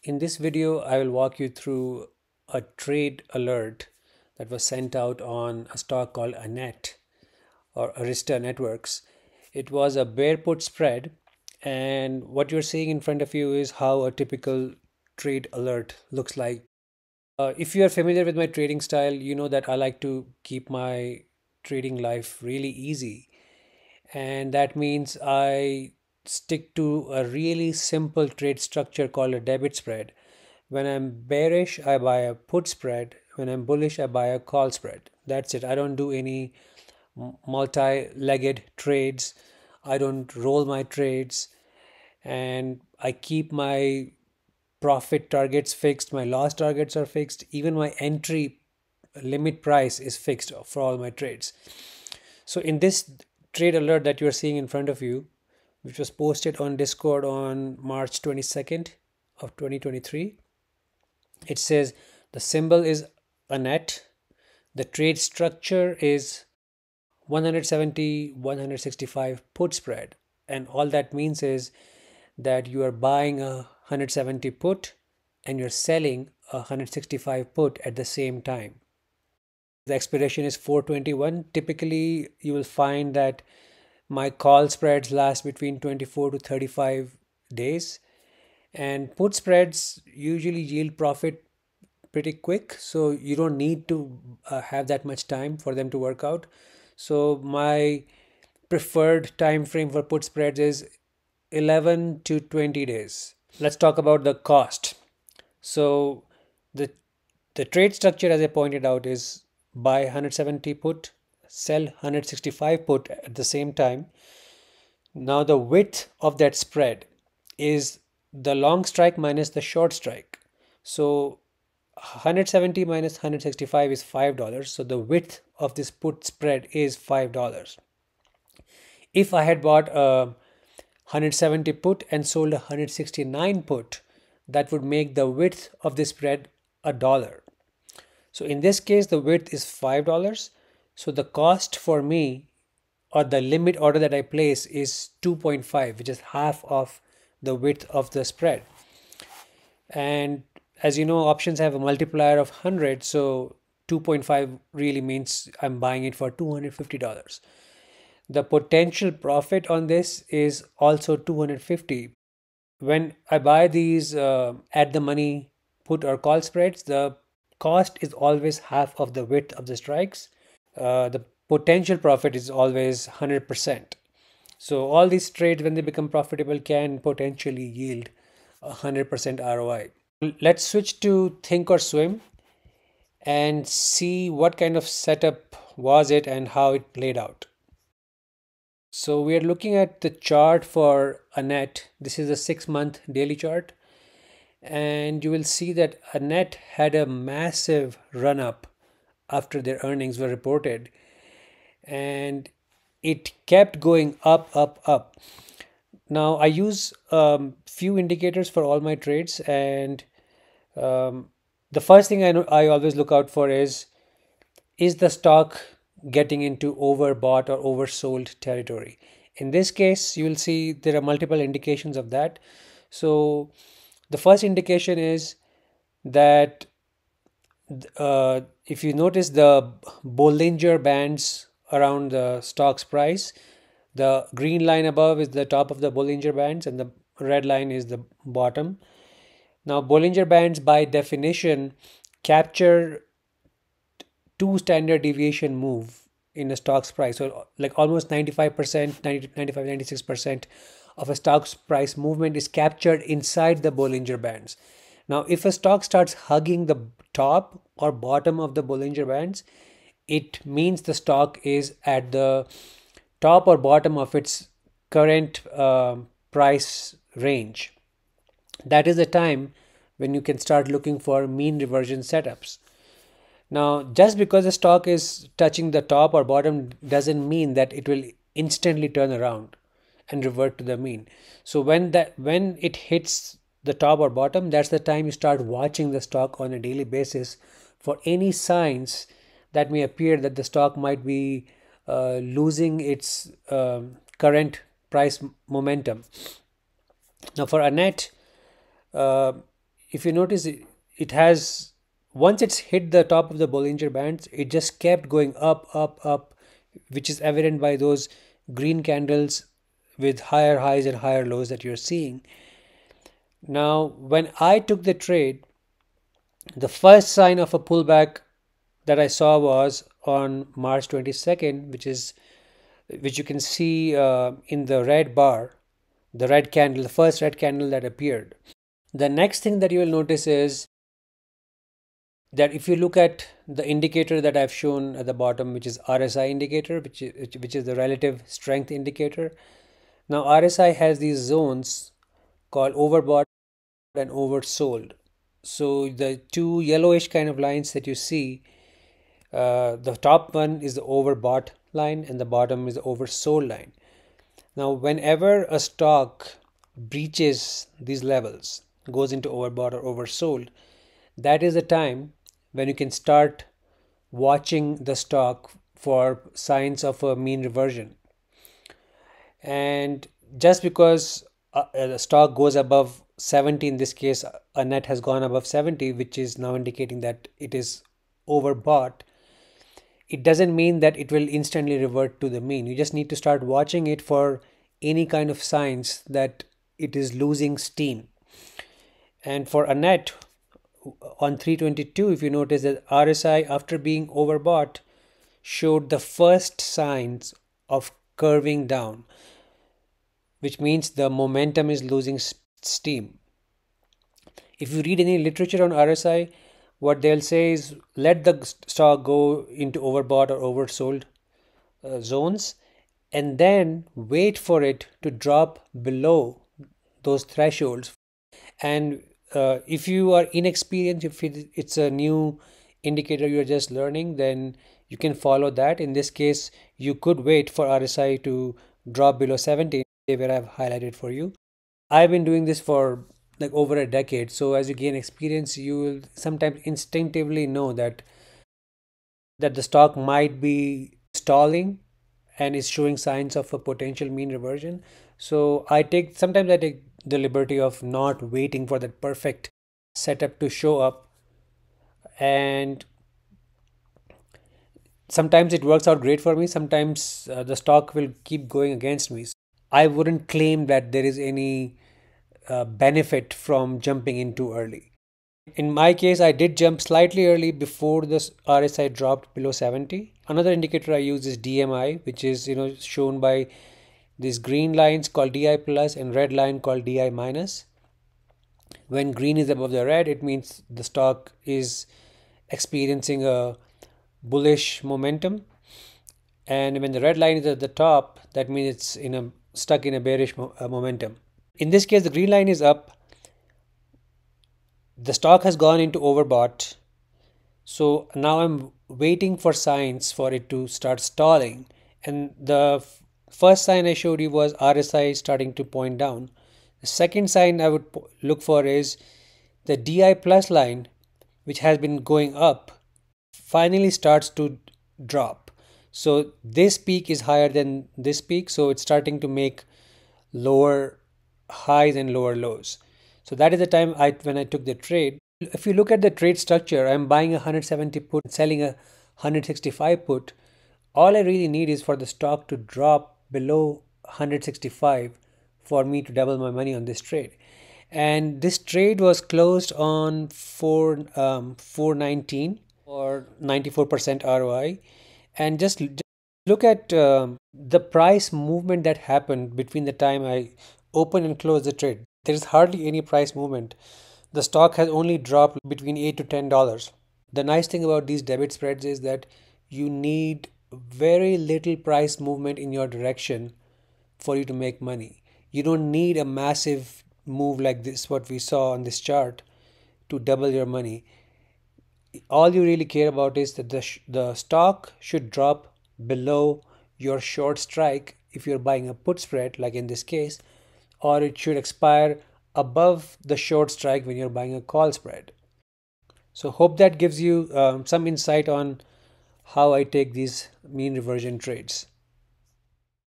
In this video, I will walk you through a trade alert that was sent out on a stock called Anet or Arista Networks. It was a bear put spread, and what you're seeing in front of you is how a typical trade alert looks like. If you are familiar with my trading style, you know that I like to keep my trading life really easy, and that means I stick to a really simple trade structure called a debit spread. When I'm bearish, I buy a put spread. When I'm bullish, I buy a call spread. That's it. I don't do any multi-legged trades. I don't roll my trades, and I keep my profit targets fixed. My loss targets are fixed. Even my entry limit price is fixed for all my trades. So in this trade alert that you're seeing in front of you, which was posted on Discord on March 22nd of 2023, it says the symbol is a net. The trade structure is 170 165 put spread, and all that means is that you are buying a 170 put and you're selling a 165 put at the same time. The expiration is 421. Typically you will find that my call spreads last between 24 to 35 days, and put spreads usually yield profit pretty quick, so you don't need to have that much time for them to work out. So my preferred time frame for put spreads is 11 to 20 days. Let's talk about the cost. So the the trade structure, as I pointed out, is buy 170 put, sell 165 put at the same time. Now the width of that spread is the long strike minus the short strike. So 170 minus 165 is $5. So the width of this put spread is $5. If I had bought a 170 put and sold a 169 put, that would make the width of the spread $1. So in this case, the width is $5. So the cost for me, or the limit order that I place, is 2.5, which is half of the width of the spread. And as you know, options have a multiplier of 100, so 2.5 really means I'm buying it for $250. The potential profit on this is also 250. When I buy these at the money put or call spreads, the cost is always half of the width of the strikes. The potential profit is always 100%. So all these trades, when they become profitable, can potentially yield 100% ROI. Let's switch to Think or Swim and see what kind of setup was it and how it played out. So we are looking at the chart for Anet. This is a 6-month daily chart, and you will see that Anet had a massive run up after their earnings were reported, and it kept going up, up, up. Now I use few indicators for all my trades, and the first thing I always look out for is the stock getting into overbought or oversold territory. In this case, you will see there are multiple indications of that. So the first indication is that if you notice the Bollinger Bands around the stock's price, the green line above is the top of the Bollinger Bands and the red line is the bottom. Now Bollinger Bands by definition capture two standard deviation move in a stock's price. So like almost 95%, 90, 95, 96% of a stock's price movement is captured inside the Bollinger Bands. Now, if a stock starts hugging the top or bottom of the Bollinger Bands, it means the stock is at the top or bottom of its current price range. That is the time when you can start looking for mean reversion setups. Now, just because the stock is touching the top or bottom doesn't mean that it will instantly turn around and revert to the mean. So when it hits the top or bottom, that's the time you start watching the stock on a daily basis for any signs that may appear that the stock might be losing its current price momentum. Now for Anet, if you notice, it has, once it's hit the top of the Bollinger Bands, it just kept going up, up, up, which is evident by those green candles with higher highs and higher lows that you're seeing. Now, when I took the trade, the first sign of a pullback that I saw was on March 22nd, which you can see in the red bar, the red candle, the first red candle that appeared. The next thing that you will notice is that if you look at the indicator that I've shown at the bottom, which is RSI indicator, which is the relative strength indicator. Now RSI has these zones called overbought and oversold. So the two yellowish kind of lines that you see, the top one is the overbought line and the bottom is the oversold line. Now whenever a stock breaches these levels, goes into overbought or oversold, that is the time when you can start watching the stock for signs of a mean reversion. And just because the stock goes above 70, in this case a net has gone above 70, which is now indicating that it is overbought, it doesn't mean that it will instantly revert to the mean. You just need to start watching it for any kind of signs that it is losing steam. And for a net on 322, if you notice that RSI, after being overbought, showed the first signs of curving down, which means the momentum is losing steam. If you read any literature on RSI, what they'll say is let the stock go into overbought or oversold zones, and then wait for it to drop below those thresholds. And if you are inexperienced, if it's a new indicator you're just learning, then you can follow that. In this case, you could wait for RSI to drop below 70, where I've highlighted for you. I've been doing this for like over a decade. So as you gain experience, you will sometimes instinctively know that the stock might be stalling and is showing signs of a potential mean reversion. So sometimes I take the liberty of not waiting for that perfect setup to show up, and sometimes it works out great for me. Sometimes the stock will keep going against me. I wouldn't claim that there is any benefit from jumping in too early. In my case, I did jump slightly early before this RSI dropped below 70. Another indicator I use is DMI, which is shown by these green lines called DI plus and red line called DI minus. When green is above the red, it means the stock is experiencing a bullish momentum, and when the red line is at the top, that means it's stuck in a bearish momentum. In this case, the green line is up. The stock has gone into overbought. So now I'm waiting for signs for it to start stalling. And the first sign I showed you was RSI starting to point down. The second sign I would look for is the DI plus line, which has been going up, finally starts to drop. So this peak is higher than this peak. So it's starting to make lower highs and lower lows. So that is the time when I took the trade. If you look at the trade structure, I'm buying a 170 put, selling a 165 put. All I really need is for the stock to drop below 165 for me to double my money on this trade. And this trade was closed on 419 or 94% ROI. And just look at the price movement that happened between the time I opened and closed the trade. There is hardly any price movement. The stock has only dropped between $8 to $10. The nice thing about these debit spreads is that you need very little price movement in your direction for you to make money. You don't need a massive move like this, what we saw on this chart, to double your money. All you really care about is that the stock should drop below your short strike if you're buying a put spread, like in this case, or it should expire above the short strike when you're buying a call spread. So hope that gives you some insight on how I take these mean reversion trades.